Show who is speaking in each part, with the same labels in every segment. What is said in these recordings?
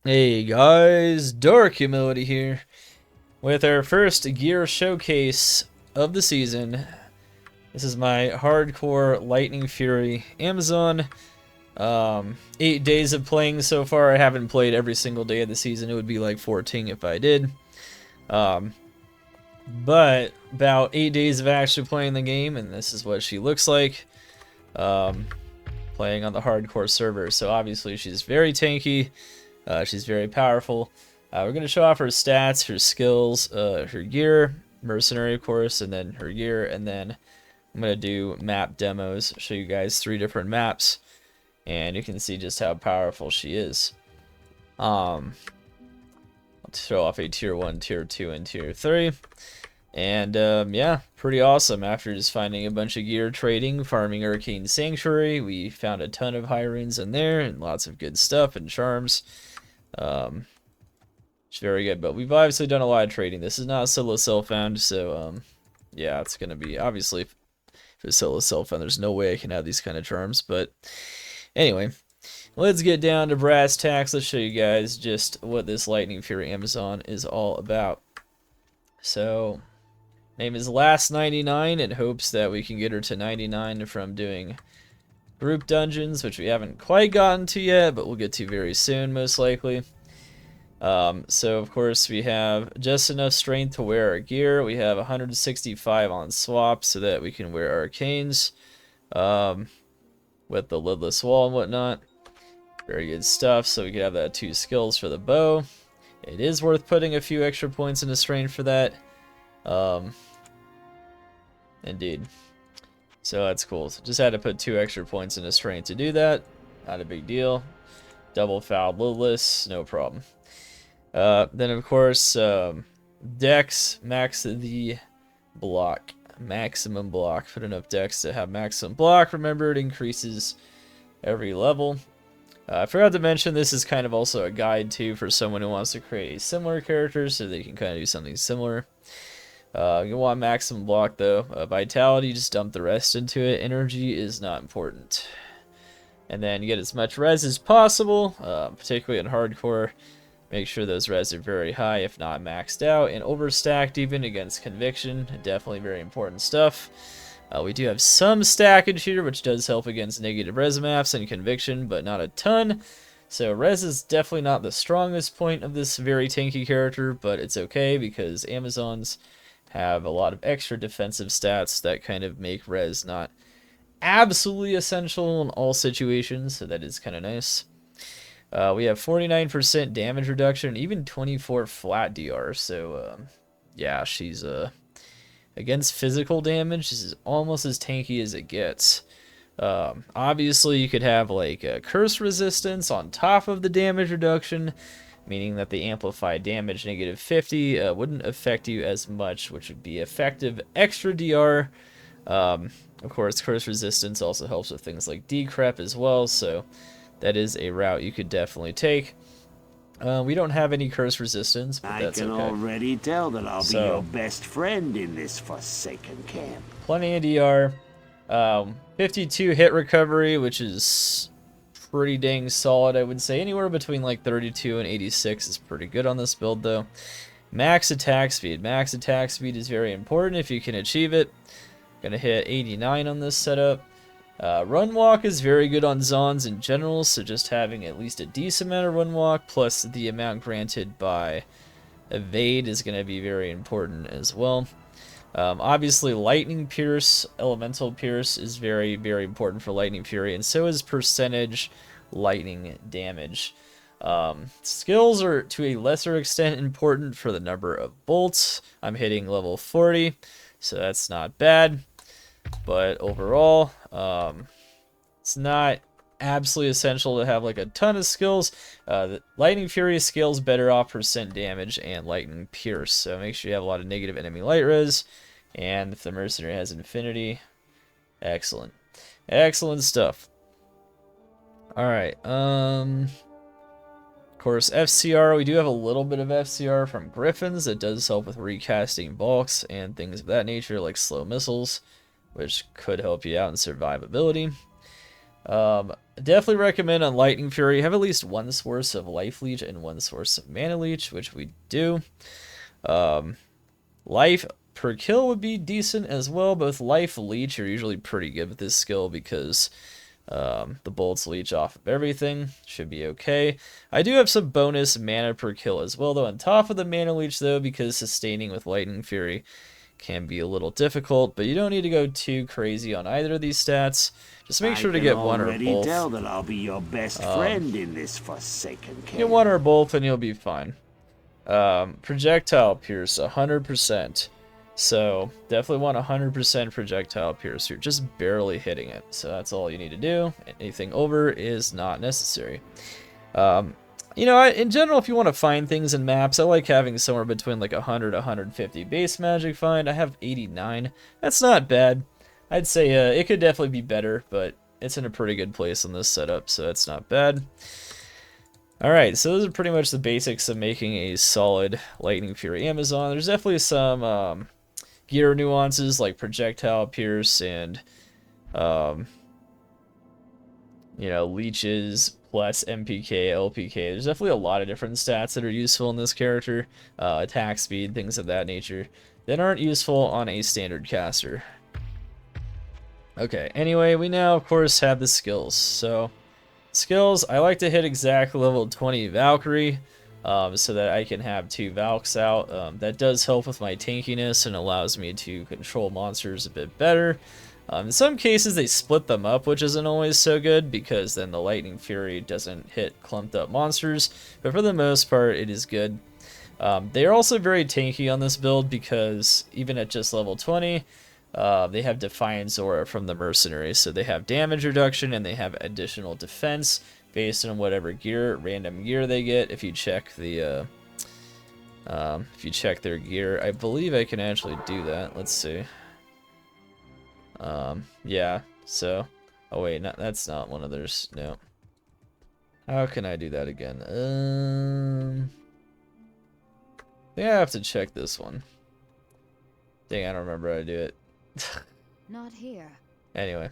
Speaker 1: Hey guys, Dark Humility here with our first gear showcase of the season. This is my hardcore Lightning Fury Amazon. 8 days of playing so far. I haven't played every single day of the season. It would be like 14 if I did. But about 8 days of actually playing the game, and this is what she looks like. Playing on the hardcore server. So obviously she's very tanky. She's very powerful. We're going to show off her stats, her skills, her gear, Mercenary of course, and then her gear, and then I'm going to do map demos, show you guys 3 different maps, and you can see just how powerful she is. I'll show off a tier 1, tier 2, and tier 3. And yeah, pretty awesome. After just finding a bunch of gear, trading, farming Arcane Sanctuary, we found a ton of high runes in there and lots of good stuff and charms. It's very good, but we've obviously done a lot of trading. This is not solo self-found, so yeah, it's gonna be obviously if it's solo self-found, there's no way I can have these kind of charms. But anyway, let's get down to brass tacks. Let's show you guys just what this Lightning Fury Amazon is all about. So, name is Last99 in hopes that we can get her to 99 from doing group dungeons, which we haven't quite gotten to yet, but we'll get to very soon, most likely. So of course we have just enough strength to wear our gear. We have 165 on swap so that we can wear arcanes with the lidless wall and whatnot. Very good stuff. So we could have that 2 skills for the bow. It is worth putting a few extra points into strength for that. Indeed. So that's cool. So just had to put 2 extra points into strength to do that. Not a big deal. Double fouled lidless, no problem. Then of course, Dex, max the block, maximum block. Put enough Dex to have maximum block. Remember, it increases every level. I forgot to mention this is kind of also a guide too for someone who wants to create a similar character, so they can kind of do something similar. You want maximum block though. Vitality, just dump the rest into it. Energy is not important. And then you get as much res as possible, particularly in hardcore. Make sure those res are very high, if not maxed out, and overstacked even against conviction. Definitely very important stuff. We do have some stackage here, which does help against negative res maps and conviction, but not a ton. So res is definitely not the strongest point of this very tanky character, but it's okay because Amazons have a lot of extra defensive stats that kind of make res not absolutely essential in all situations, so that is kind of nice. We have 49% damage reduction, even 24 flat DR. So, yeah, she's against physical damage. This is almost as tanky as it gets. Obviously, you could have like a curse resistance on top of the damage reduction, meaning that the amplified damage -50 wouldn't affect you as much, which would be effective extra DR. Of course, curse resistance also helps with things like decrep as well. So that is a route you could definitely take. We don't have any curse resistance, but that's okay.
Speaker 2: I can already tell that I'll be your best friend in this forsaken camp.
Speaker 1: Plenty of DR. 52 hit recovery, which is pretty dang solid, I would say. Anywhere between like 32 and 86 is pretty good on this build, though. Max attack speed. Max attack speed is very important if you can achieve it. Gonna hit 89 on this setup. Run walk is very good on Zons in general, so just having at least a decent amount of run walk plus the amount granted by evade is going to be very important as well. Obviously, lightning pierce, elemental pierce is very, very important for lightning fury, and so is percentage lightning damage. Skills are to a lesser extent important for the number of bolts. I'm hitting level 40, so that's not bad. But overall, it's not absolutely essential to have like a ton of skills. The Lightning Fury scales better off percent damage and Lightning Pierce, so make sure you have a lot of negative enemy light res. And if the Mercenary has Infinity, excellent. Excellent stuff. Alright, of course, FCR, we do have a little bit of FCR from Griffins that does help with recasting bulks and things of that nature, like slow missiles, which could help you out in survivability. Definitely recommend on Lightning Fury have at least one source of Life Leech and one source of Mana Leech, which we do. Life per kill would be decent as well. Both Life Leech are usually pretty good with this skill because the bolts leech off of everything. Should be okay. I do have some bonus mana per kill as well, though, on top of the Mana Leech, though, because sustaining with Lightning Fury can be a little difficult, but you don't need to go too crazy on either of these stats. Just make sure to get one or both.
Speaker 2: I can tell that I'll be your best friend in this forsaken camp.
Speaker 1: Get one or both and you'll be fine. Projectile Pierce, 100%. So, definitely want 100% Projectile Pierce. You're just barely hitting it. So that's all you need to do. Anything over is not necessary. You know, in general, if you want to find things in maps, I like having somewhere between like 100 150 base magic find. I have 89. That's not bad. I'd say it could definitely be better, but it's in a pretty good place on this setup, so that's not bad. Alright, so those are pretty much the basics of making a solid Lightning Fury Amazon. There's definitely some gear nuances like Projectile Pierce and, you know, leeches plus MPK, LPK. There's definitely a lot of different stats that are useful in this character. Attack speed, things of that nature, that aren't useful on a standard caster. Okay, anyway, we now, of course, have the skills. So, skills, I like to hit exact level 20 Valkyrie, so that I can have 2 Valks out. That does help with my tankiness and allows me to control monsters a bit better. In some cases, they split them up, which isn't always so good, because then the Lightning Fury doesn't hit clumped up monsters, but for the most part, it is good. They are also very tanky on this build, because even at just level 20, they have Defiance Aura from the Mercenary, so they have damage reduction and they have additional defense based on whatever random gear they get. If you check the, if you check their gear, I believe I can actually do that. Let's see. Yeah. So, oh wait, no, that's not one of theirs. No. How can I do that again? I think I have to check this one. Dang, I don't remember how to do it.
Speaker 3: Not here.
Speaker 1: Anyway,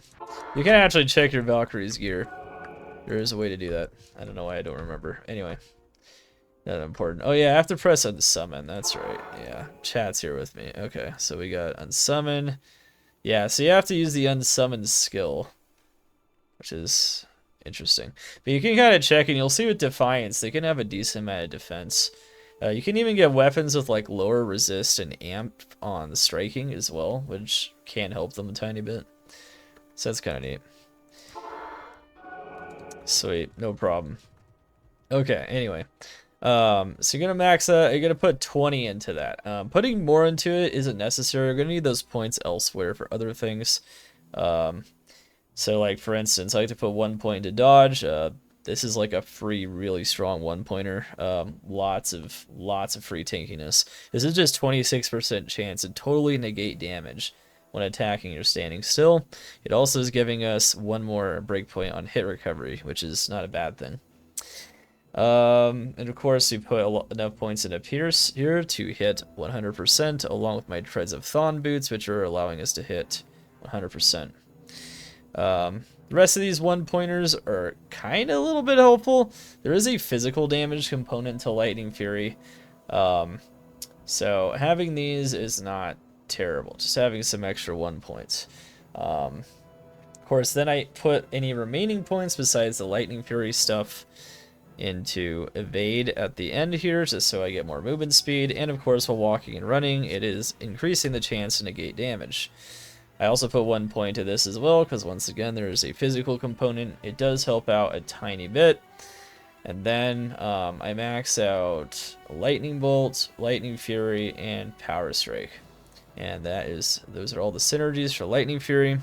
Speaker 1: you can actually check your Valkyrie's gear. There is a way to do that. I don't know why I don't remember. Anyway, not important. Oh yeah, I have to press unsummon. That's right. Yeah, chat's here with me. Okay, so we got unsummon. Yeah, so you have to use the unsummon skill, which is interesting. But you can kind of check, and you'll see with Defiance, they can have a decent amount of defense. You can even get weapons with like lower resist and amp on striking as well, which can help them a tiny bit. So that's kind of neat. Sweet, no problem. Okay, anyway. So you're gonna max you're gonna put 20 into that. Putting more into it isn't necessary. You're gonna need those points elsewhere for other things. So like for instance, I like to put 1 point into dodge. This is like a free, really strong 1-pointer. Lots of free tankiness. This is just 26% chance to totally negate damage when attacking or standing still. It also is giving us 1 more breakpoint on hit recovery, which is not a bad thing. And of course, we put enough points into Pierce here to hit 100%, along with my Treads of Thon boots, which are allowing us to hit 100%. The rest of these 1-pointers are kind of a little bit helpful. There is a physical damage component to Lightning Fury. So having these is not terrible. Just having some extra 1 points. Of course, then I put any remaining points besides the Lightning Fury stuff into evade at the end here, just so I get more movement speed. And of course, while walking and running, it is increasing the chance to negate damage. I also put 1 point to this as well, because once again, there is a physical component. It does help out a tiny bit. And then I max out Lightning Bolt, Lightning Fury, and Power Strike. And those are all the synergies for Lightning Fury.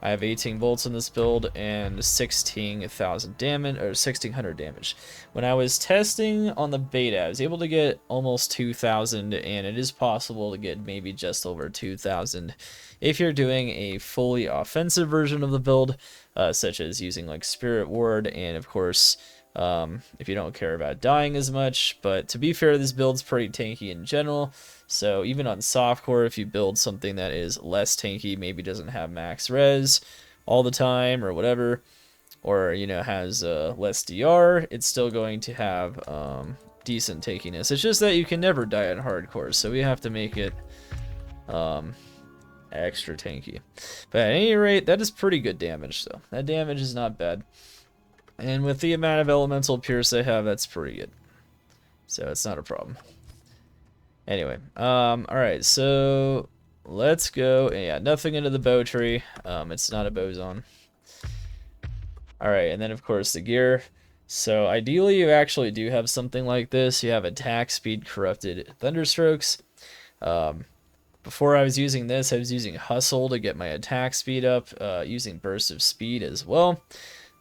Speaker 1: I have 18 bolts in this build and 16,000 damage, or 1,600 damage. When I was testing on the beta, I was able to get almost 2,000, and it is possible to get maybe just over 2,000 if you're doing a fully offensive version of the build, such as using like Spirit Ward, and of course, if you don't care about dying as much. But to be fair, this build's pretty tanky in general. So even on softcore, if you build something that is less tanky, maybe doesn't have max res all the time or whatever, or, you know, has less DR, it's still going to have decent tankiness. It's just that you can never die on hardcore, so we have to make it extra tanky. But at any rate, that is pretty good damage, though. That damage is not bad. And with the amount of elemental pierce I have, that's pretty good. So it's not a problem. Anyway, alright, so let's go. Yeah, nothing into the bow tree. It's not a bow zone. Alright, and then of course the gear. So ideally you actually do have something like this. You have attack speed corrupted thunderstrokes. Before I was using this, I was using hustle to get my attack speed up, using burst of speed as well.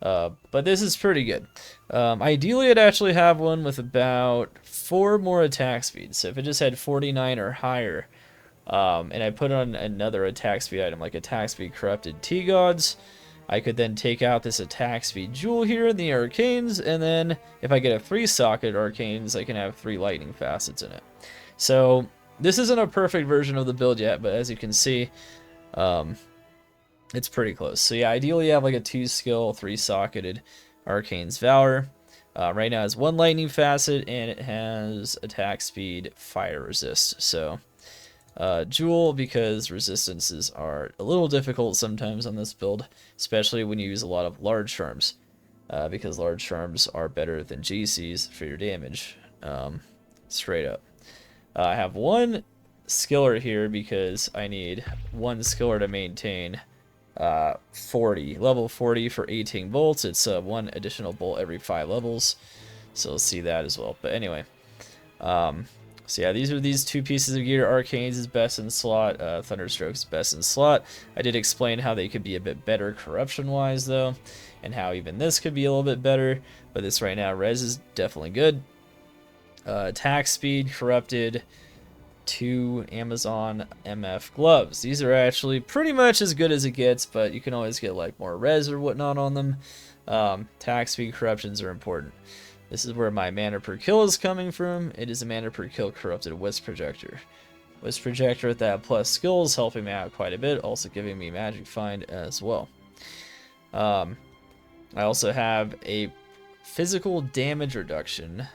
Speaker 1: But this is pretty good. Ideally I'd actually have one with about 4 more attack speeds. So if it just had 49 or higher, and I put on another attack speed item like attack speed corrupted T-Gods, I could then take out this attack speed jewel here in the arcanes, and then if I get a 3-socket arcanes, I can have 3 lightning facets in it. So this isn't a perfect version of the build yet, but as you can see, it's pretty close. So yeah, ideally you have like a 2-skill, 3-socketed arcanes valor. Right now it's 1 lightning facet, and it has attack speed, fire resist. So Jewel, because resistances are a little difficult sometimes on this build, especially when you use a lot of large charms, because large charms are better than GCs for your damage, straight up. I have 1 skiller here because I need 1 skiller to maintain 40, level 40 for 18 bolts. It's 1 additional bolt every 5 levels, so we'll see that as well. But anyway, so yeah, these are these 2 pieces of gear. Arcanes is best in slot, Thunderstrokes is best in slot. I did explain how they could be a bit better corruption-wise, though, and how even this could be a little bit better, but this right now, res is definitely good. Attack speed, corrupted, 2 Amazon MF gloves. These are actually pretty much as good as it gets, but you can always get like more res or whatnot on them. Attack speed corruptions are important. This is where my mana per kill is coming from. It is a mana per kill corrupted Wisp Projector. Wisp Projector with that plus skills helping me out quite a bit, also giving me Magic Find as well. I also have a physical damage reduction,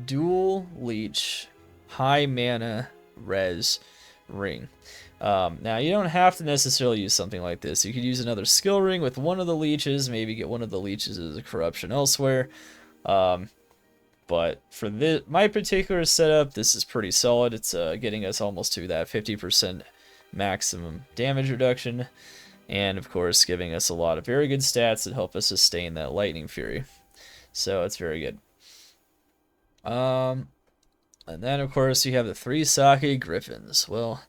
Speaker 1: dual leech, high mana res ring. Now you don't have to necessarily use something like this. You could use another skill ring with 1 of the leeches, maybe get 1 of the leeches as a corruption elsewhere. But for my particular setup, this is pretty solid. It's getting us almost to that 50% maximum damage reduction, and of course giving us a lot of very good stats that help us sustain that lightning fury. So it's very good. And then of course you have the 3-socket griffins. Well,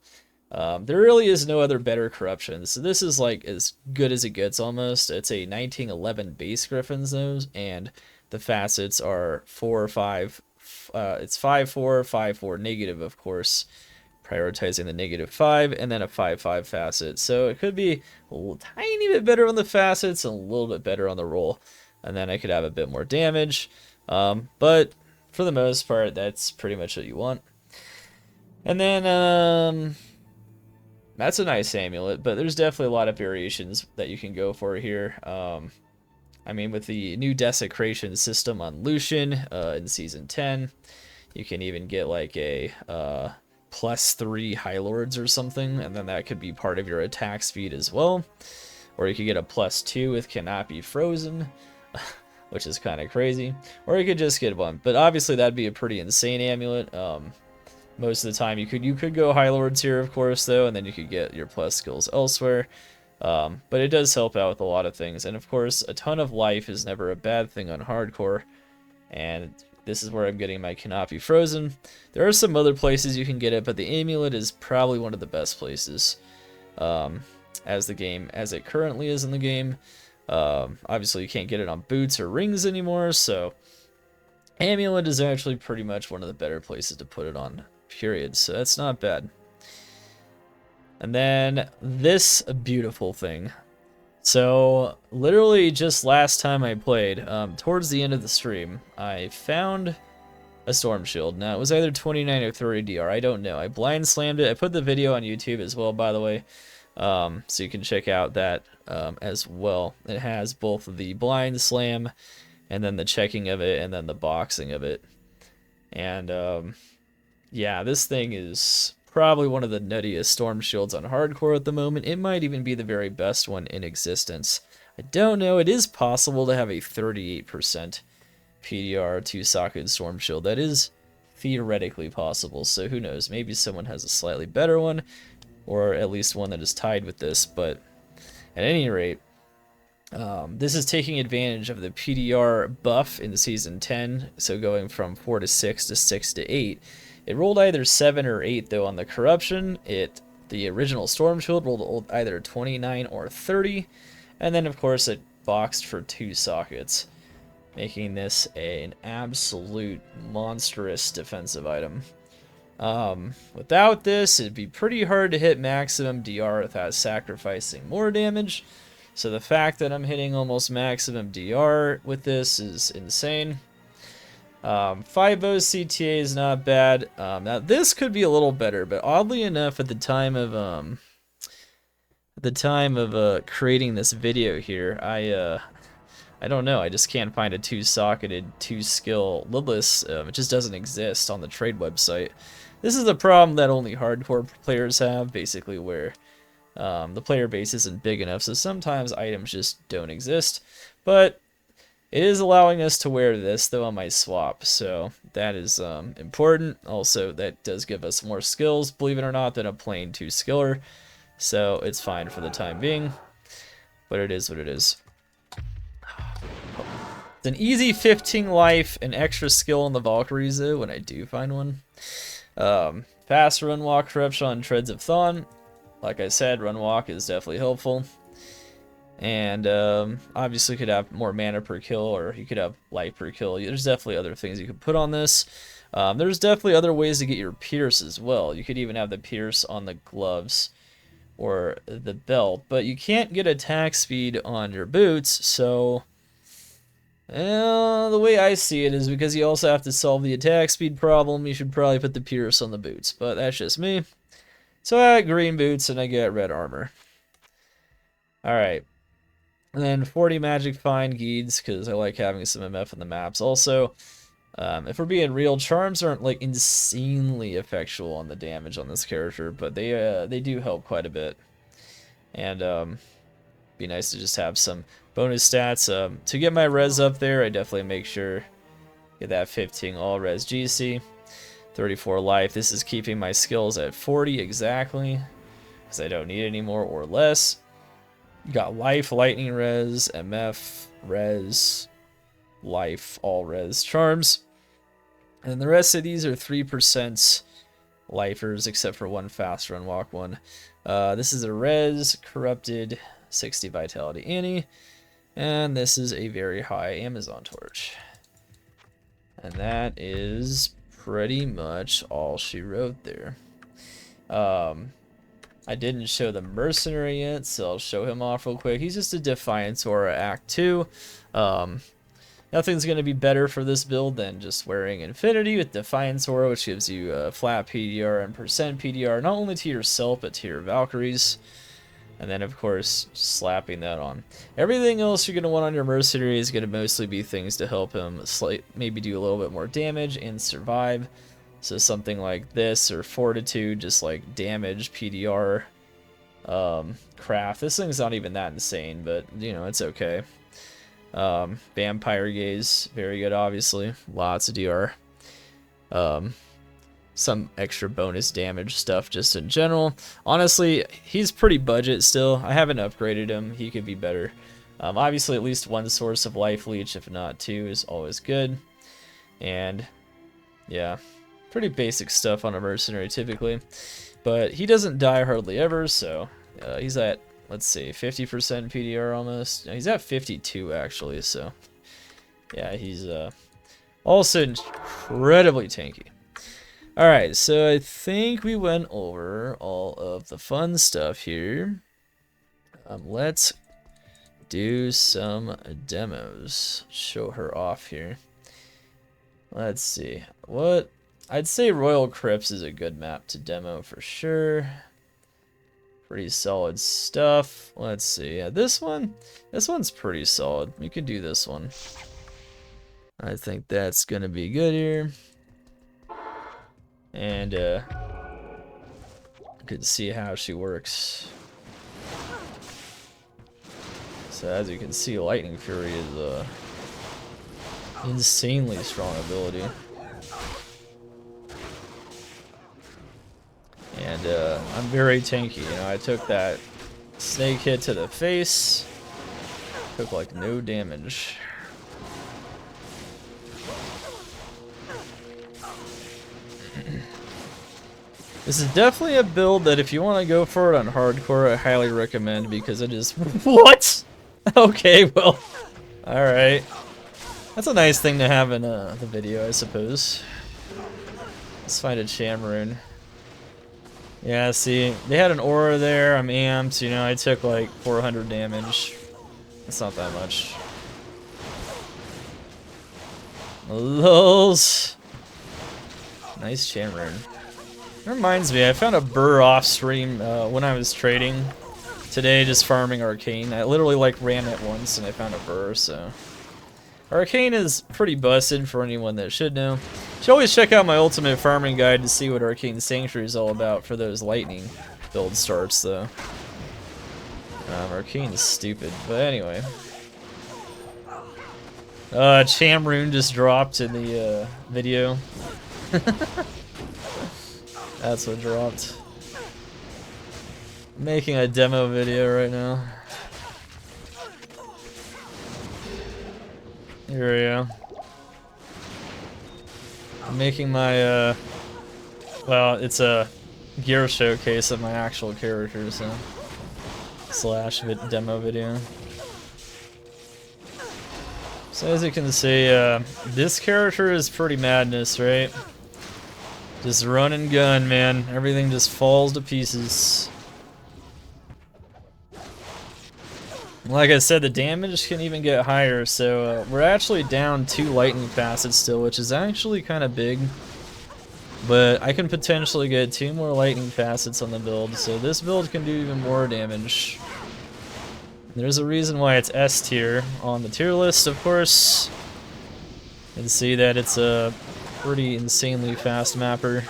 Speaker 1: there really is no other better corruption, so this is like as good as it gets almost. It's a 1911 base griffins though, and the facets are 4 or 5. It's 5/4, 5/4 negative, of course, prioritizing the -5, and then a 5/5 facet. So it could be a tiny bit better on the facets and a little bit better on the roll, and then I could have a bit more damage. But for the most part, that's pretty much what you want. And then that's a nice amulet, but there's definitely a lot of variations that you can go for here. I mean, with the new desecration system on Lucian in Season 10, you can even get like a +3 High Lords or something, and then that could be part of your attack speed as well. Or you could get a +2 with Cannot Be Frozen, which is kind of crazy. Or you could just get 1, but obviously that'd be a pretty insane amulet. Most of the time you could go High Lords here, of course, though, and then you could get your plus skills elsewhere. But it does help out with a lot of things, and of course a ton of life is never a bad thing on hardcore, and this is where I'm getting my Cannot Be Frozen. There are some other places you can get it, but the amulet is probably one of the best places as it currently is in the game. Obviously you can't get it on boots or rings anymore, so amulet is actually pretty much one of the better places to put it on, period, so that's not bad. And then this beautiful thing. So literally just last time I played, towards the end of the stream, I found a storm shield. Now it was either 29 or 30 DR, I don't know. I blind slammed it. I put the video on YouTube as well, by the way. So you can check out that as well. It has both the blind slam and then the checking of it and then the boxing of it. And yeah, this thing is probably one of the nuttiest storm shields on hardcore at the moment. It might even be the very best one in existence. I don't know. It is possible to have a 38% PDR 2-socket storm shield. That is theoretically possible, so who knows? Maybe someone has a slightly better one, or at least one that is tied with this. But at any rate, this is taking advantage of the PDR buff in Season 10, so going from 4 to 6 to 6 to 8. It rolled either 7 or 8, though, on the corruption. The original Storm Shield rolled either 29 or 30, and then, of course, it boxed for 2 sockets, making this an absolute monstrous defensive item. Without this, it'd be pretty hard to hit maximum DR without sacrificing more damage. So the fact that I'm hitting almost maximum DR with this is insane. 5 bows CTA is not bad. Now this could be a little better, but oddly enough, at the time of creating this video here, I don't know. I just can't find a 2-socketed 2-skill lidless. It just doesn't exist on the trade website. This is a problem that only hardcore players have, basically, where the player base isn't big enough, so sometimes items just don't exist. But it is allowing us to wear this, though, on my swap, so that is important. Also, that does give us more skills, believe it or not, than a plain 2-skiller, so it's fine for the time being. But it is what it is. It's an easy 15 life, an extra skill on the Valkyries, though, when I do find one. Fast run walk corruption on Treads of Thawne. Like I said, run walk is definitely helpful. And obviously you could have more mana per kill, or you could have life per kill. There's definitely other things you could put on this. There's definitely other ways to get your pierce as well. You could even have the pierce on the gloves or the belt, but you can't get attack speed on your boots, so the way I see it is because you also have to solve the attack speed problem, you should probably put the pierce on the boots, but that's just me. So I got green boots and I get red armor. Alright. And then 40 magic find Geeds, because I like having some MF in the maps. Also, if we're being real, charms aren't like insanely effectual on the damage on this character, but they do help quite a bit. And be nice to just have some bonus stats. To get my res up there, I definitely make sure get that 15 all res GC. 34 life. This is keeping my skills at 40 exactly, because I don't need any more or less. Got life, lightning res, MF, res, life, all res charms. And the rest of these are 3% lifers, except for one fast run walk one. This is a res, corrupted, 60 vitality Annie. And this is a very high Amazon torch. And that is pretty much all she wrote there. I didn't show the Mercenary yet, so I'll show him off real quick. He's just a Defiance Aura Act 2. Nothing's going to be better for this build than just wearing Infinity with Defiance Aura, which gives you flat PDR and percent PDR, not only to yourself, but to your Valkyries. And then, of course, slapping that on. Everything else you're going to want on your Mercenary is going to mostly be things to help him maybe do a little bit more damage and survive. So something like this, or Fortitude, just like damage, PDR, craft. This thing's not even that insane, but, you know, it's okay. Vampire Gaze, very good, obviously. Lots of DR. Some extra bonus damage stuff just in general. Honestly, he's pretty budget still. I haven't upgraded him. He could be better. Obviously, at least one source of life leech, if not two, is always good. And, yeah, pretty basic stuff on a Mercenary typically. But he doesn't die hardly ever, so he's at, let's see, 50% PDR almost. No, he's at 52 actually, so yeah, he's also incredibly tanky. Alright, so I think we went over all of the fun stuff here. Let's do some demos. Show her off here. Let's see. I'd say Royal Crypts is a good map to demo for sure. Pretty solid stuff. Let's see. Yeah, this one's pretty solid. You can do this one. I think that's gonna be good here. And good to see how she works. So as you can see, Lightning Fury is a insanely strong ability. And I'm very tanky, you know, I took that snake hit to the face, took like no damage. This is definitely a build that if you want to go for it on hardcore, I highly recommend because it is... What? Okay, well, alright. That's a nice thing to have in the video, I suppose. Let's find a Chamroon. Yeah, see, they had an aura there, I'm amped, you know, I took like 400 damage. That's not that much. Lols. Nice Chamroon. It reminds me, I found a burr off stream when I was trading today, just farming Arcane. I literally like ran it once and I found a burr, so. Arcane is pretty busted for anyone that should know. You should always check out my ultimate farming guide to see what Arcane Sanctuary is all about for those lightning build starts, though. Arcane is stupid, but anyway. Chamroon just dropped in the video. That's what dropped. I'm making a demo video right now. Here we go. I'm making my, well, it's a gear showcase of my actual character, so. Slash demo video. So as you can see, this character is pretty madness, right? Just run and gun, man. Everything just falls to pieces. Like I said, the damage can even get higher, so we're actually down 2 lightning facets still, which is actually kind of big. But I can potentially get 2 more lightning facets on the build, so this build can do even more damage. There's a reason why it's S tier on the tier list, of course. You can see that it's a pretty insanely fast mapper.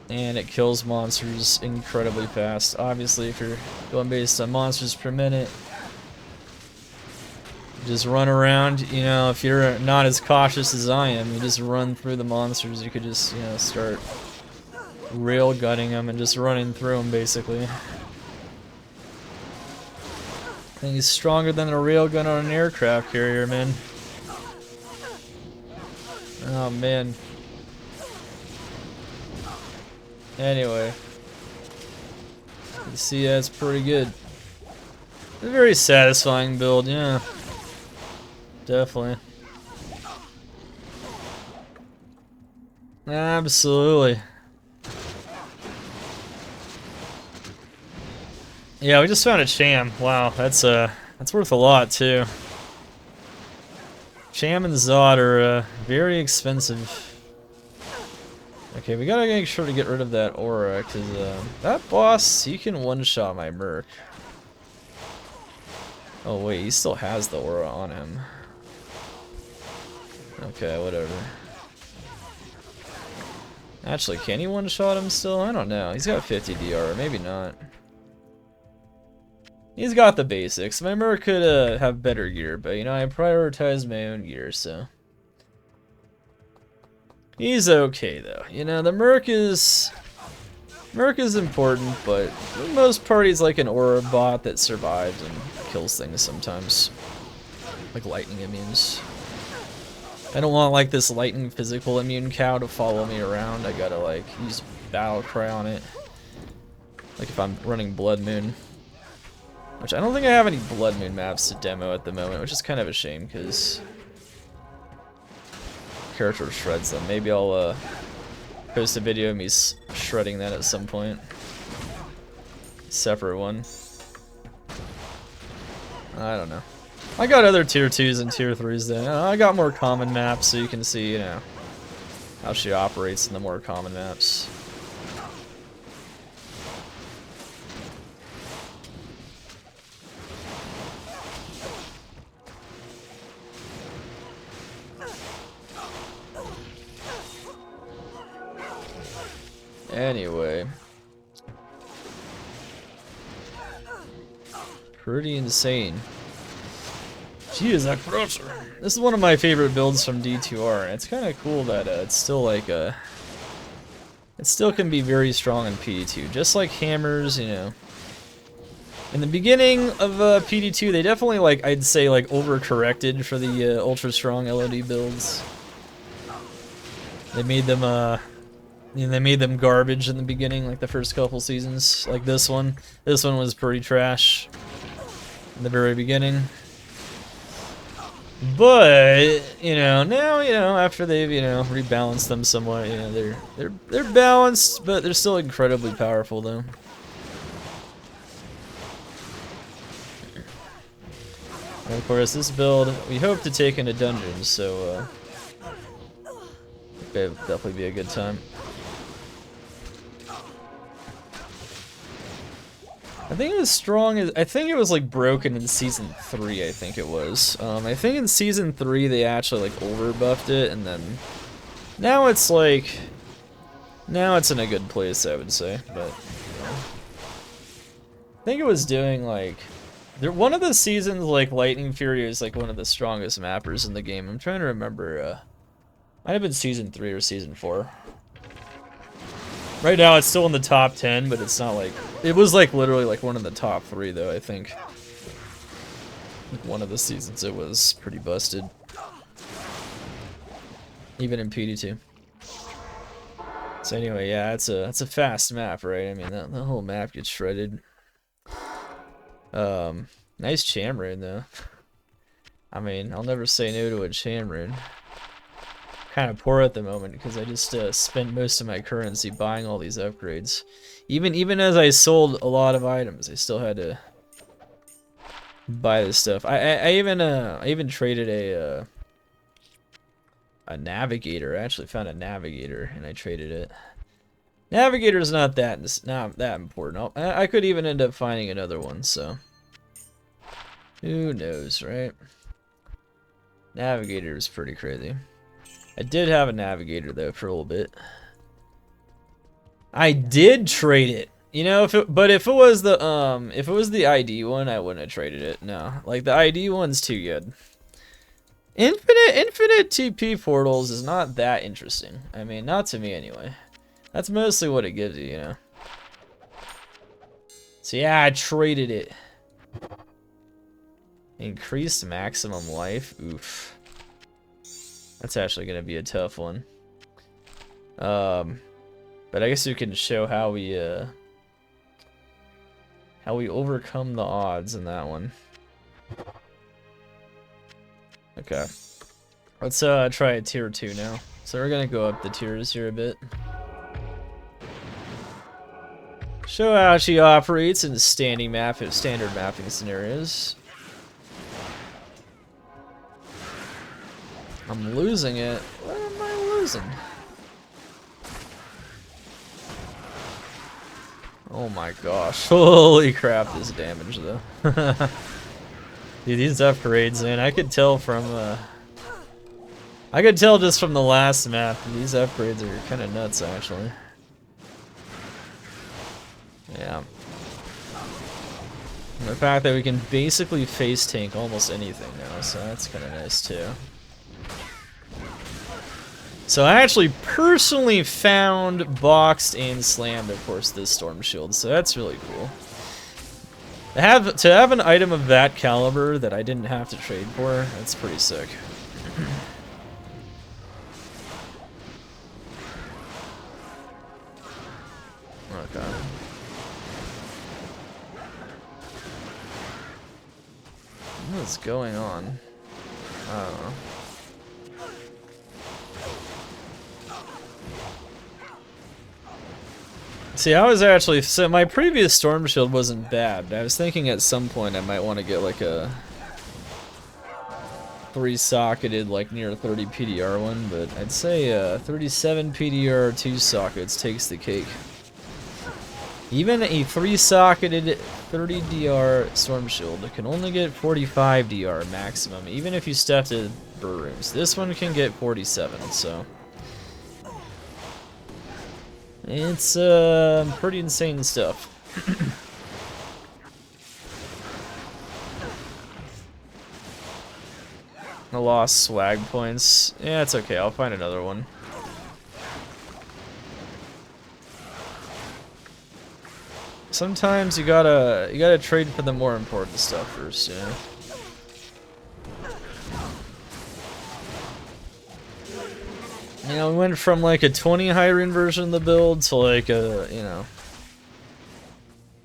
Speaker 1: And it kills monsters incredibly fast. Obviously, if you're going based on monsters per minute, just run around. You know, if you're not as cautious as I am, you just run through the monsters. You could just, you know, start rail gunning them and just running through them, basically. I think he's stronger than a railgun on an aircraft carrier, man. Oh, man. Anyway. You see, that's pretty good. It's a very satisfying build, yeah. Definitely. Absolutely. Yeah, we just found a Cham. Wow, that's worth a lot too. Cham and Zod are very expensive. Okay, we gotta make sure to get rid of that aura, because that boss, he can one-shot my Merc. Oh wait, he still has the aura on him. Okay, whatever. Actually, can he one-shot him still? I don't know. He's got 50 DR, maybe not. He's got the basics. My Merc could have better gear, but you know, I prioritize my own gear, so. He's okay though. You know, the Merc is important, but for the most part he's like an aura bot that survives and kills things sometimes. Like lightning immunes. I don't want like this lightning physical immune cow to follow me around. I gotta like use battle cry on it. Like if I'm running Blood Moon. Which I don't think I have any Blood Moon maps to demo at the moment, which is kind of a shame because character shreds them. Maybe I'll post a video of me shredding that at some point. Separate one. I don't know. I got other tier 2s and tier 3s then. I got more common maps so you can see, you know, how she operates in the more common maps. Anyway. Pretty insane. Jeez, that crusher. This is one of my favorite builds from D2R, and it's kind of cool that it's still like it still can be very strong in PD2, just like hammers, you know. In the beginning of PD2, they definitely, like, I'd say, like, overcorrected for the ultra strong LOD builds. They made them they made them garbage in the beginning, like the first couple seasons, like this one. This one was pretty trash in the very beginning. But, you know, now, you know, after they've, you know, rebalanced them somewhat, you know, they're balanced, but they're still incredibly powerful though. And of course, this build, we hope to take into dungeons, so it'll definitely be a good time. I think it was strong as, I think it was like broken in season 3, I think it was. I think in season 3 they actually like overbuffed it, and then now it's like, now it's in a good place, I would say, but you know. I think it was doing like, one of the seasons, like Lightning Fury is like one of the strongest mappers in the game. I'm trying to remember, might have been season 3 or season 4. Right now it's still in the top 10, but it's not like, it was like literally like one of the top 3 though, I think. One of the seasons it was pretty busted. Even in PD2. So anyway, yeah, it's a fast map, right? I mean, the whole map gets shredded. Nice Chamrune though. I mean, I'll never say no to a Chamrune. Kind of poor at the moment because I just spent most of my currency buying all these upgrades. Even as I sold a lot of items, I still had to buy this stuff. I even traded a navigator. I actually found a navigator and I traded it. Navigator's not that important. I could even end up finding another one, so who knows, right? Navigator is pretty crazy. I did have a navigator though for a little bit. I did trade it. You know, if it was the ID one, I wouldn't have traded it. No. Like the ID one's too good. Infinite TP portals is not that interesting. I mean, not to me anyway. That's mostly what it gives you, you know. So yeah, I traded it. Increased maximum life. Oof. That's actually gonna be a tough one. But I guess we can show how we overcome the odds in that one. Okay. Let's try a tier 2 now. So we're gonna go up the tiers here a bit. Show how she operates in standard mapping scenarios. I'm losing it. What am I losing? Oh my gosh. Holy crap, this damage though. Dude, these upgrades, man, I could tell from I could tell just from the last map, these upgrades are kind of nuts actually. Yeah. And the fact that we can basically face tank almost anything now, so that's kind of nice too. So I actually personally found, boxed, and slammed, of course, this Storm Shield, so that's really cool. To have an item of that caliber that I didn't have to trade for, that's pretty sick. Okay. What's going on? I don't know. See, I was actually, so my previous Storm Shield wasn't bad. I was thinking at some point I might want to get like a 3-socketed, like near 30 PDR one, but I'd say 37 PDR 2 sockets takes the cake. Even a 3-socketed 30 DR Storm Shield can only get 45 DR maximum, even if you stuff to burr rooms. This one can get 47, so. It's pretty insane stuff. I lost swag points. Yeah, it's okay. I'll find another one. Sometimes you gotta trade for the more important stuff first, yeah. You know, we went from like a 20 high rune version of the build to like a, you know,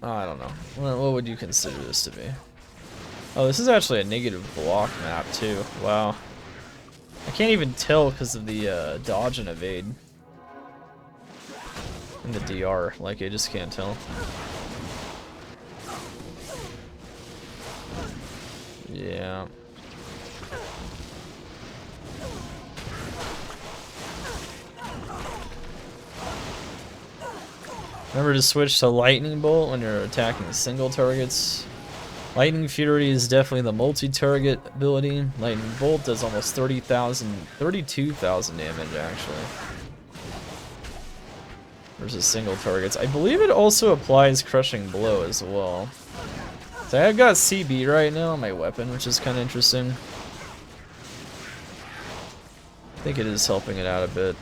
Speaker 1: I don't know. What would you consider this to be? Oh, this is actually a negative block map too. Wow. I can't even tell because of the dodge and evade. And the DR, like I just can't tell. Yeah. Remember to switch to Lightning Bolt when you're attacking single targets. Lightning Fury is definitely the multi-target ability. Lightning Bolt does almost 32,000 damage actually. Versus single targets. I believe it also applies Crushing Blow as well. So I've got CB right now on my weapon, which is kind of interesting. I think it is helping it out a bit.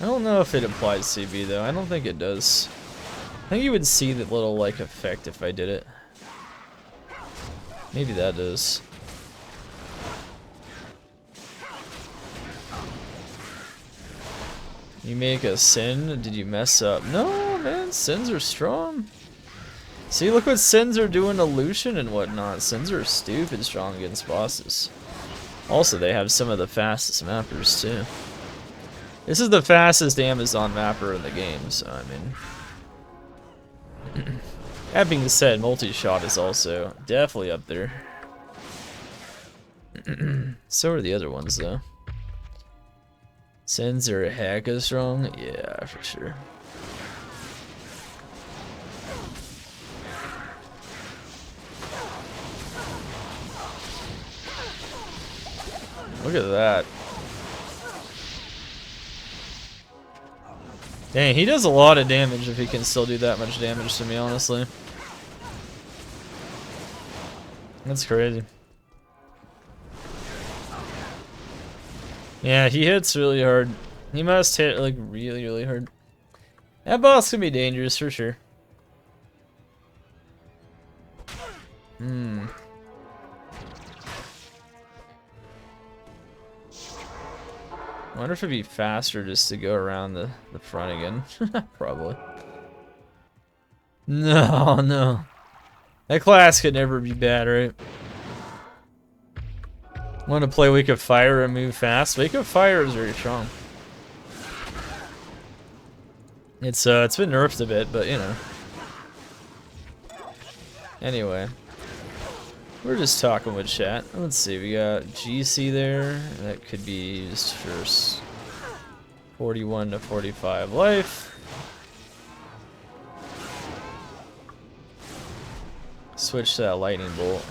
Speaker 1: I don't know if it applies CB though. I don't think it does. I think you would see that little like effect if I did it. Maybe that does. You make a sin? Did you mess up? No, man. Sins are strong. See, look what sins are doing to Lucian and whatnot. Sins are stupid strong against bosses. Also, they have some of the fastest mappers too. This is the fastest Amazon mapper in the game, so I mean... That being said, multi-shot is also definitely up there. So are the other ones, though. Sins are hecka strong? Yeah, for sure. Look at that. Dang, he does a lot of damage if he can still do that much damage to me, honestly. That's crazy. Yeah, he hits really hard. He must hit like really, really hard. That boss can be dangerous for sure. I wonder if it'd be faster just to go around the front again. Probably. No. That class could never be bad, right? Want to play Wake of Fire and move fast? Wake of Fire is very strong. It's been nerfed a bit, but you know. Anyway. We're just talking with chat. Let's see, we got GC there. That could be used for 41 to 45 life. Switch to that lightning bolt.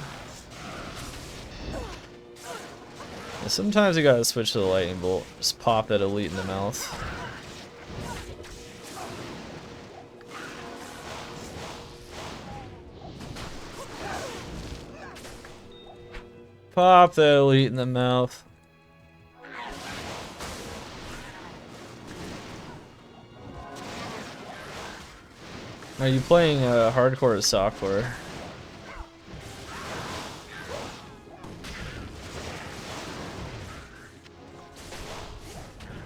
Speaker 1: Yeah, sometimes you gotta switch to the lightning bolt. Just pop that elite in the mouth. Pop that elite in the mouth. Are you playing hardcore or softcore?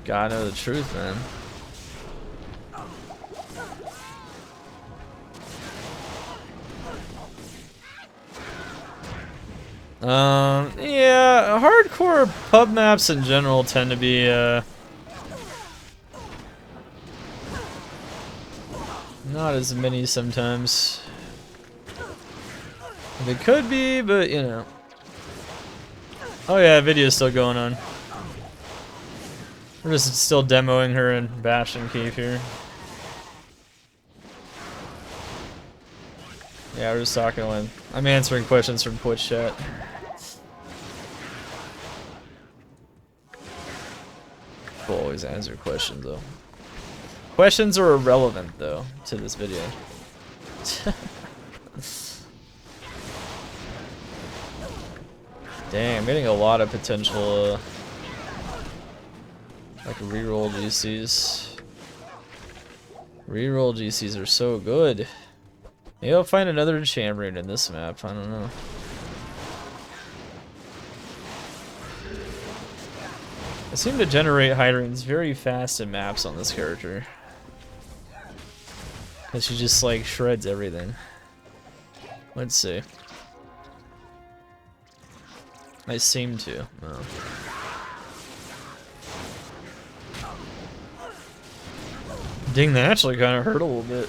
Speaker 1: Gotta know the truth, man. Yeah, hardcore pub maps in general tend to be, not as many sometimes. They could be, but you know. Oh yeah, video's still going on. We're just still demoing her in Bastion Cave here. Yeah, we're just talking when I'm answering questions from Twitch chat. people always answer questions though. Questions are irrelevant though to this video. Dang, I'm getting a lot of potential like reroll GCs. Reroll GCs are so good. Maybe I'll find another champion in this map, I don't know. I seem to generate hydrants very fast in maps on this character. Cause she just like shreds everything. Let's see. I seem to. No. Dang, that actually kind of hurt a little bit.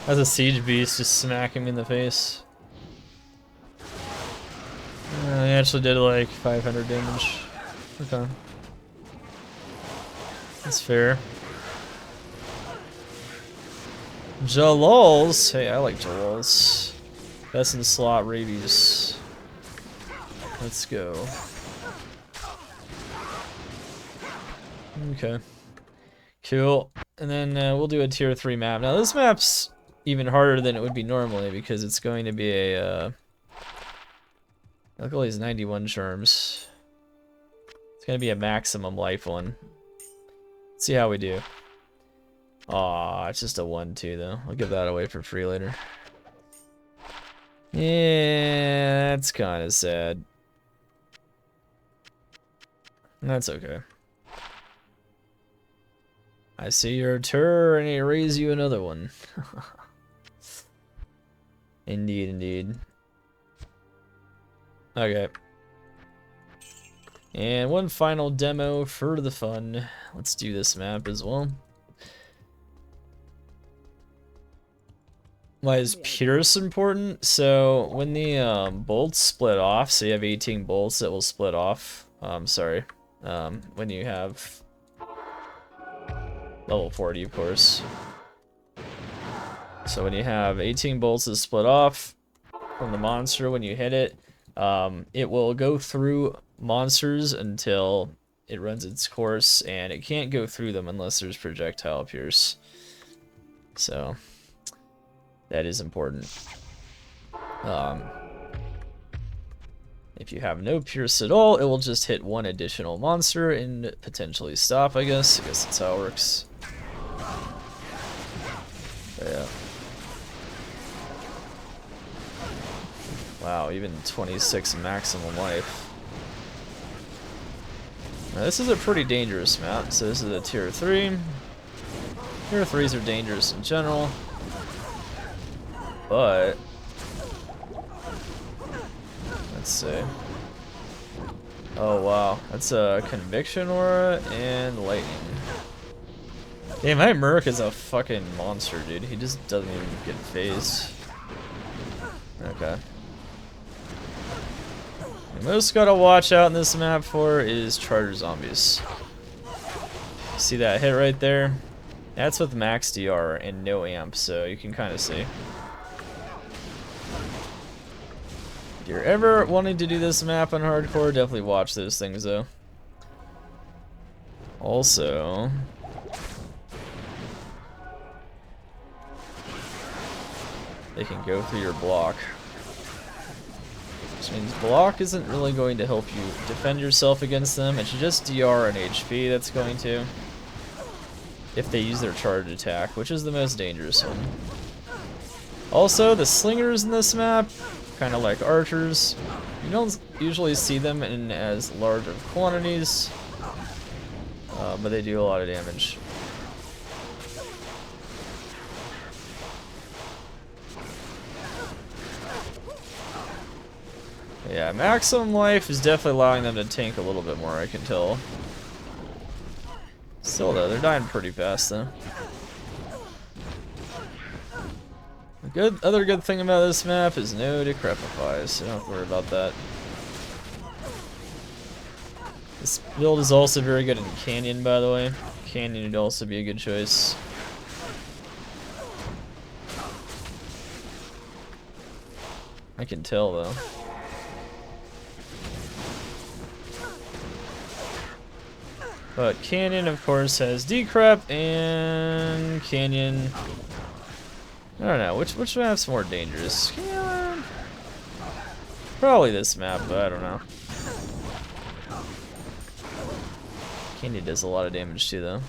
Speaker 1: As a siege beast just smacking me in the face. I actually did like 500 damage. Okay. That's fair. Jalals. Hey, I like Jalals. Best in slot rabies. Let's go. Okay. Cool. And then we'll do a tier 3 map. Now this map's even harder than it would be normally because it's going to be a look at all these 91 charms. It's gonna be a maximum life one. Let's see how we do. Aw, it's just a 1-2 though. I'll give that away for free later. Yeah, that's kind of sad. That's okay. I see your turn and he raise you another one. Indeed, indeed. Okay. And one final demo for the fun. Let's do this map as well. Why is Pierce important? So when the bolts split off, so you have 18 bolts that will split off. When you have level 40, of course. So when you have 18 bolts that split off from the monster, when you hit it, it will go through monsters until it runs its course, and it can't go through them unless there's projectile pierce. So that is important. If you have no pierce at all, it will just hit one additional monster and potentially stop, I guess. I guess that's how it works. But yeah. Wow, even 26 maximum life. Now, this is a pretty dangerous map, so this is a tier 3. Tier 3s are dangerous in general. But let's see. Oh wow, that's a conviction aura and lightning. Damn, my Merc is a fucking monster, dude. He just doesn't even get phased. Okay. The most gotta watch out in this map for is charger zombies. See that hit right there? That's with max DR and no amp, so you can kind of see. If you're ever wanting to do this map on hardcore, definitely watch those things though. Also, they can go through your block. Which means block isn't really going to help you defend yourself against them. It's just DR and HP that's going to. If they use their charge attack, which is the most dangerous one. Also, the slingers in this map, kind of like archers, you don't usually see them in as large of quantities, but they do a lot of damage. Yeah, maximum life is definitely allowing them to tank a little bit more, I can tell. Still though, they're dying pretty fast though. The other good thing about this map is no decrepifies, so don't have to worry about that. This build is also very good in Canyon, by the way. Canyon would also be a good choice. I can tell though. But Canyon, of course, has decrep, and Canyon... I don't know, which map's more dangerous? Canyon? Probably this map, but I don't know. Canyon does a lot of damage too, though.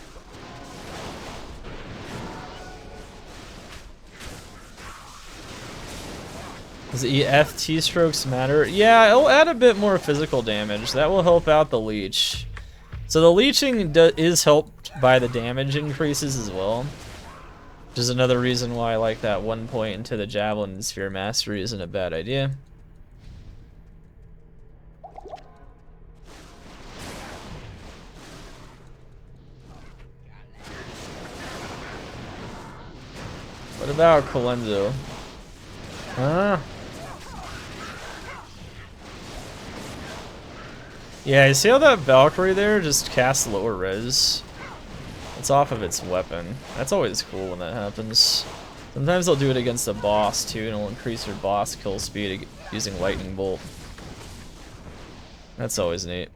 Speaker 1: Does the FT strokes matter? Yeah, it'll add a bit more physical damage. That will help out the leech. So the leeching is helped by the damage increases as well. Which is another reason why I like that 1 point into the Javelin and Sphere Mastery isn't a bad idea. What about Colenso? Huh? Yeah, you see how that Valkyrie there just casts lower res? It's off of its weapon. That's always cool when that happens. Sometimes they'll do it against a boss too, and it'll increase your boss kill speed using Lightning Bolt. That's always neat.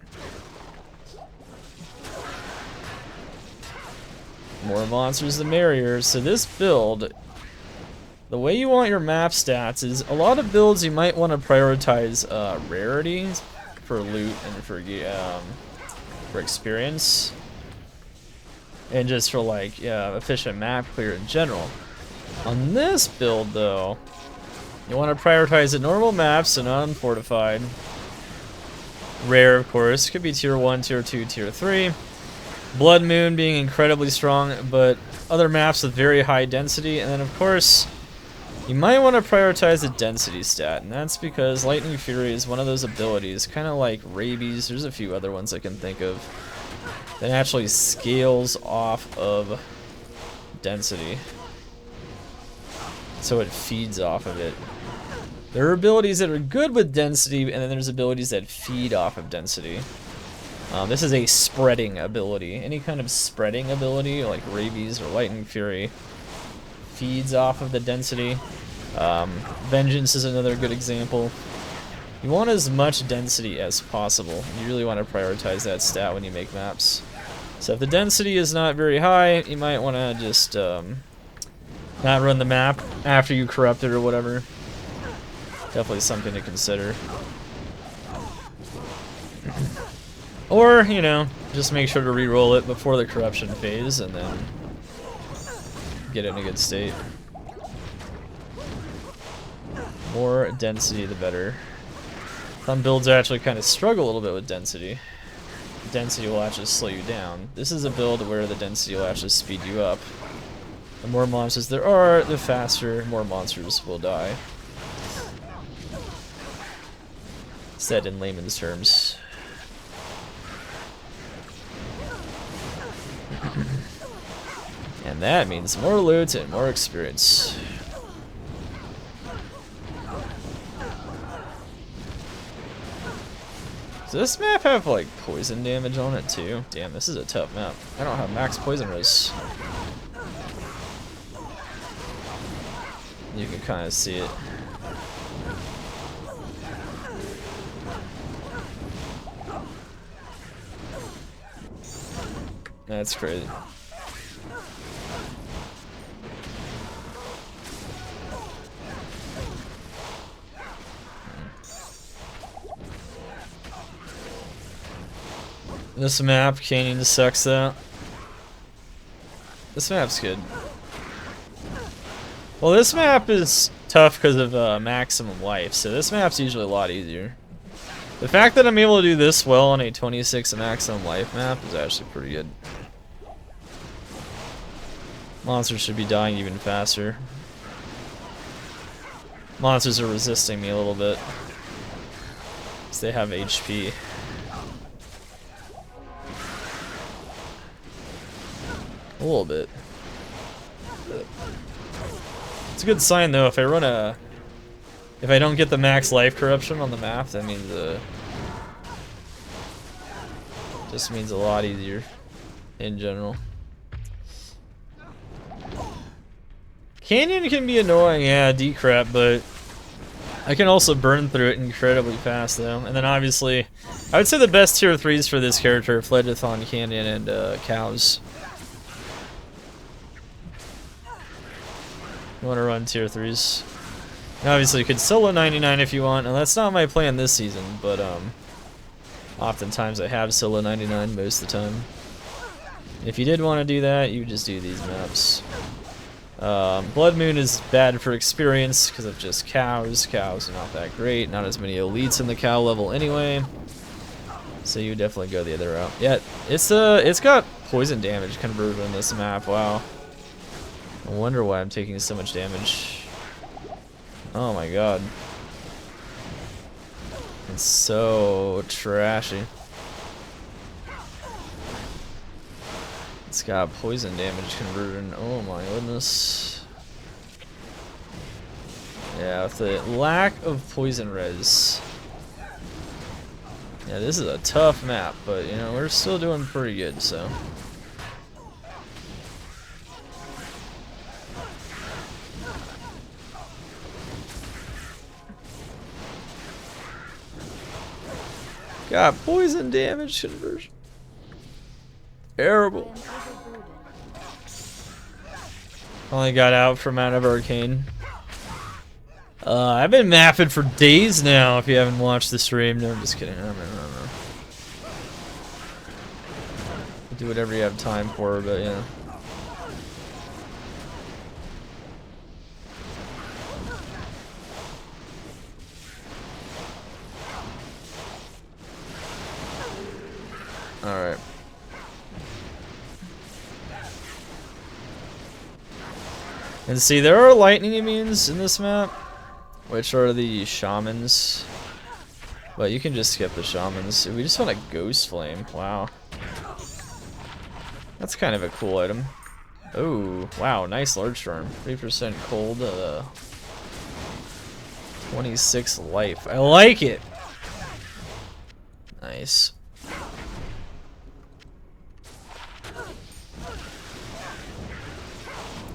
Speaker 1: More monsters the merrier. So this build, the way you want your map stats is a lot of builds you might want to prioritize rarities for loot and for experience, and just for like efficient map clear in general. On this build though, you want to prioritize the normal maps, so not unfortified. Rare, of course, could be tier 1, tier 2, tier 3. Blood Moon being incredibly strong, but other maps with very high density, and then of course you might want to prioritize the density stat, and that's because Lightning Fury is one of those abilities, kind of like Rabies. There's a few other ones I can think of that actually scales off of density, so it feeds off of it. There are abilities that are good with density, and then there's abilities that feed off of density. This is a spreading ability. Any kind of spreading ability, like Rabies or Lightning Fury, feeds off of the density. Vengeance is another good example. You want as much density as possible. You really want to prioritize that stat when you make maps. So if the density is not very high, you might want to just not run the map after you corrupt it or whatever. Definitely something to consider. Or, you know, just make sure to re-roll it before the corruption phase and then get it in a good state. More density, the better. Some builds actually kind of struggle a little bit with density. Density will actually slow you down. This is a build where the density will actually speed you up. The more monsters there are, the faster more monsters will die. Said in layman's terms. And that means more loot and more experience. Does this map have like poison damage on it too? Damn, this is a tough map. I don't have max poison res. You can kind of see it. That's crazy. This map, Canyon sucks though. This map's good. Well, this map is tough because of maximum life, so this map's usually a lot easier. The fact that I'm able to do this well on a 26 maximum life map is actually pretty good. Monsters should be dying even faster. Monsters are resisting me a little bit, because they have HP. A little bit. It's a good sign though. If I run if I don't get the max life corruption on the map, that means just means a lot easier in general. Canyon can be annoying, yeah, decrep, but I can also burn through it incredibly fast, though. And then obviously, I would say the best tier 3s for this character are Fledgethon Canyon and Cows. You want to run tier 3s. And obviously, you could solo 99 if you want. And that's not my plan this season, but oftentimes I have solo 99 most of the time. If you did want to do that, you would just do these maps. Blood Moon is bad for experience because of just cows. Cows are not that great. Not as many elites in the cow level anyway. So you would definitely go the other route. Yeah, it's got poison damage converted on this map. Wow. I wonder why I'm taking so much damage. Oh my god. It's so trashy. It's got poison damage converted. Oh my goodness. Yeah, with the lack of poison res. Yeah, this is a tough map, but you know, we're still doing pretty good, so. Got poison damage conversion. Terrible. Only got out from out of Arcane. I've been mapping for days now. If you haven't watched the stream, no, I'm just kidding. I don't know. Do whatever you have time for, but yeah. All right. And see, there are lightning immunes in this map, which are the shamans. But you can just skip the shamans. We just want a ghost flame. Wow. That's kind of a cool item. Oh, wow, nice large storm. 3% cold, 26 life. I like it. Nice.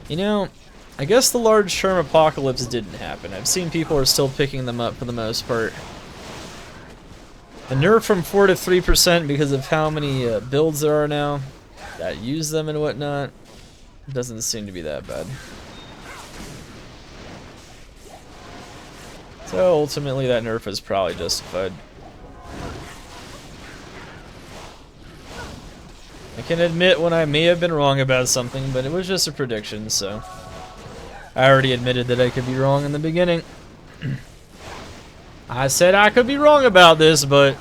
Speaker 1: You know, I guess the large Sherm Apocalypse didn't happen. I've seen people are still picking them up for the most part. The nerf from 4 to 3% because of how many builds there are now that use them and whatnot doesn't seem to be that bad. So ultimately that nerf is probably justified. I can admit when I may have been wrong about something, but it was just a prediction, so I already admitted that I could be wrong in the beginning. I said I could be wrong about this, but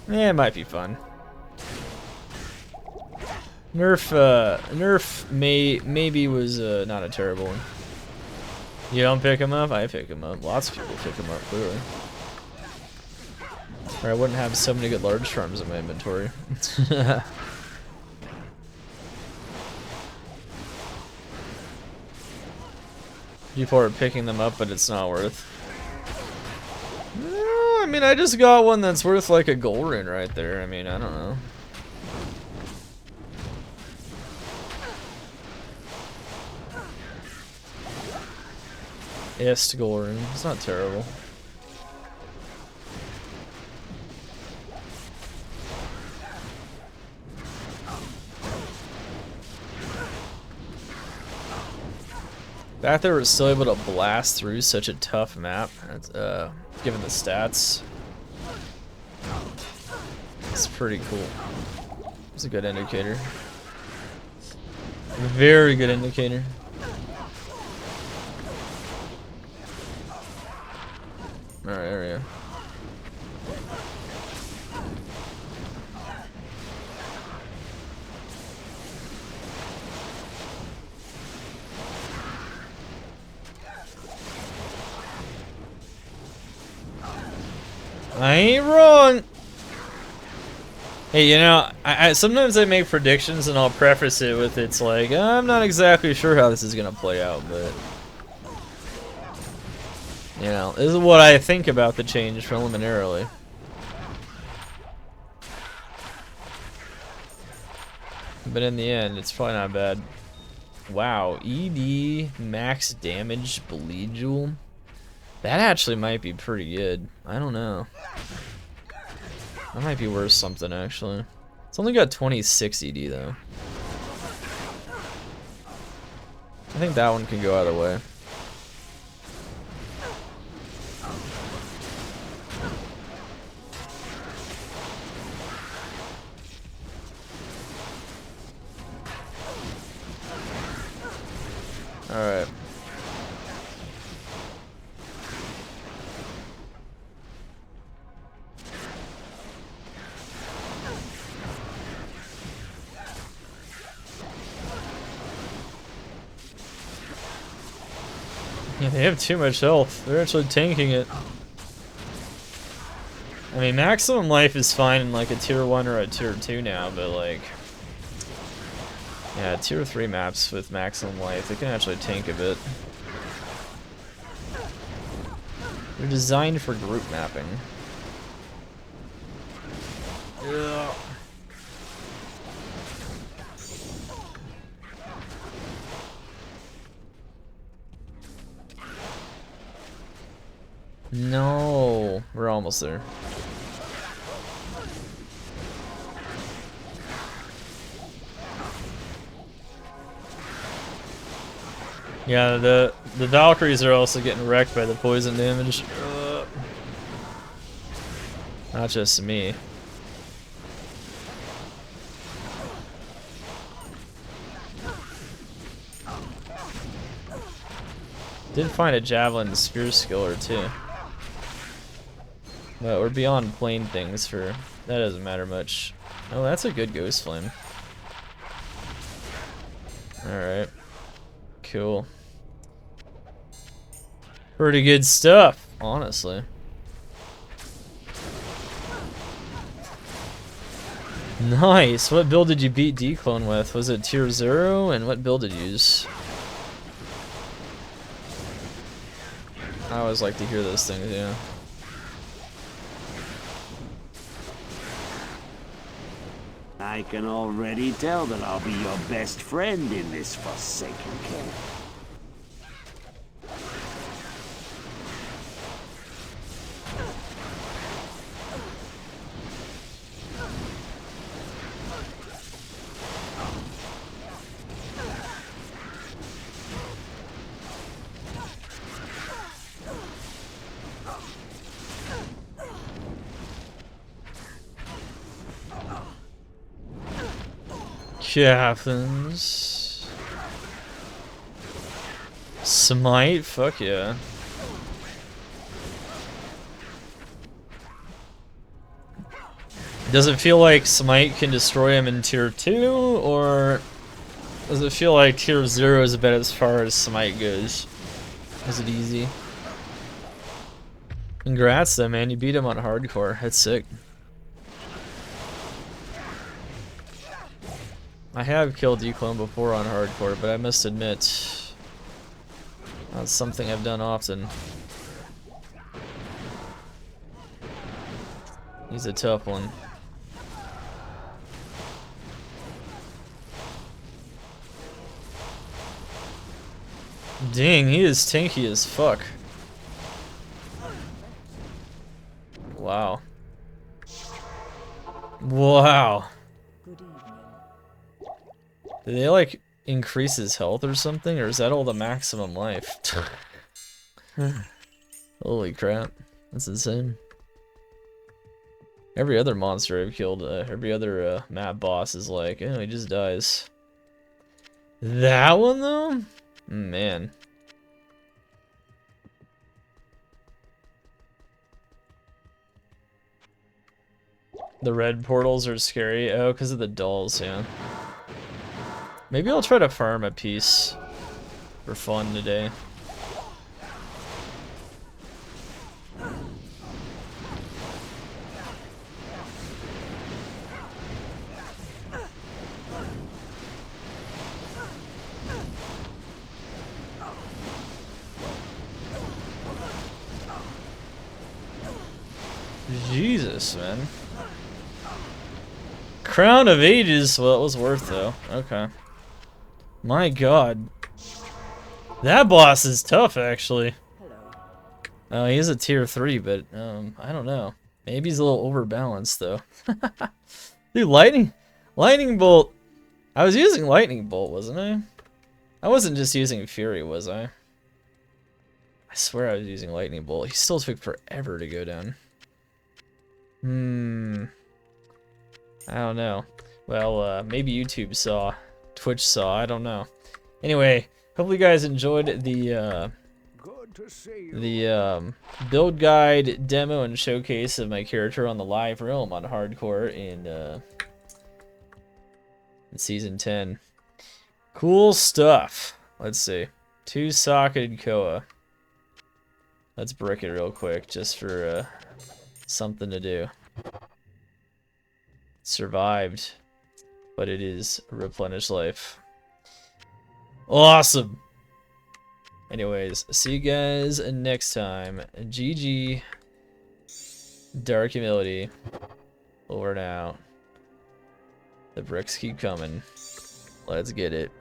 Speaker 1: it might be fun. Nerf maybe was not a terrible one. You don't pick him up? I pick him up. Lots of people pick him up, clearly. Or I wouldn't have so many good large charms in my inventory. People are picking them up, but it's not worth. No, I mean, I just got one that's worth like a gold ring right there. I mean, I don't know. Yes, gold ring. It's not terrible. Back there, we're still able to blast through such a tough map, given the stats. It's pretty cool. It's a good indicator. Very good indicator. Alright, there we go. I ain't wrong. Hey, you know, I sometimes I make predictions and I'll preface it with it's like, I'm not exactly sure how this is gonna play out, but you know, this is what I think about the change preliminarily. But in the end, it's probably not bad. Wow, ED max damage bleed jewel. That actually might be pretty good. I don't know. That might be worth something, actually. It's only got 26 ED, though. I think that one can go out of the way. Alright. Yeah, they have too much health. They're actually tanking it. I mean, maximum life is fine in like a tier 1 or a tier 2 now, but like... yeah, tier 3 maps with maximum life, they can actually tank a bit. They're designed for group mapping. Yeah. No, we're almost there. Yeah, the Valkyries are also getting wrecked by the poison damage. Not just me. Did find a javelin spear skiller too. But we're beyond plain things for that doesn't matter much. Oh, that's a good ghost flame. Alright. Cool. Pretty good stuff, honestly. Nice. What build did you beat D-Clone with? Was it tier 0? And what build did you use? I always like to hear those things, yeah.
Speaker 2: I can already tell that I'll be your best friend in this forsaken camp.
Speaker 1: Caffins. Smite? Fuck yeah. Does it feel like Smite can destroy him in tier 2, or does it feel like tier 0 is about as far as Smite goes? Is it easy? Congrats though, man, you beat him on hardcore. That's sick. I have killed D-Clone before on hardcore, but I must admit, that's something I've done often. He's a tough one. Dang, he is tanky as fuck. Wow. Wow. Did they like increase his health or something, or is that all the maximum life? Holy crap, that's insane. Every other monster I've killed, every other map boss is like, oh, he just dies. That one though? Man. The red portals are scary. Oh, because of the dolls, yeah. Maybe I'll try to farm a piece for fun today. Jesus, man. Crown of Ages, well, it was worth though. Okay. My god. That boss is tough, actually. He's a tier 3, but I don't know. Maybe he's a little overbalanced though. Dude, lightning bolt. I was using lightning bolt, wasn't I? I wasn't just using fury, was I? I swear I was using lightning bolt. He still took forever to go down. I don't know. Well, maybe YouTube saw, Twitch saw. I don't know. Anyway, hopefully you guys enjoyed the build guide, demo, and showcase of my character on the live realm on hardcore in season 10. Cool stuff. Let's see. 2-socketed Koa. Let's brick it real quick just for something to do. Survived, but it is replenish life. Awesome. Anyways, see you guys next time. GG. Dark Humility. Over and out. The bricks keep coming. Let's get it.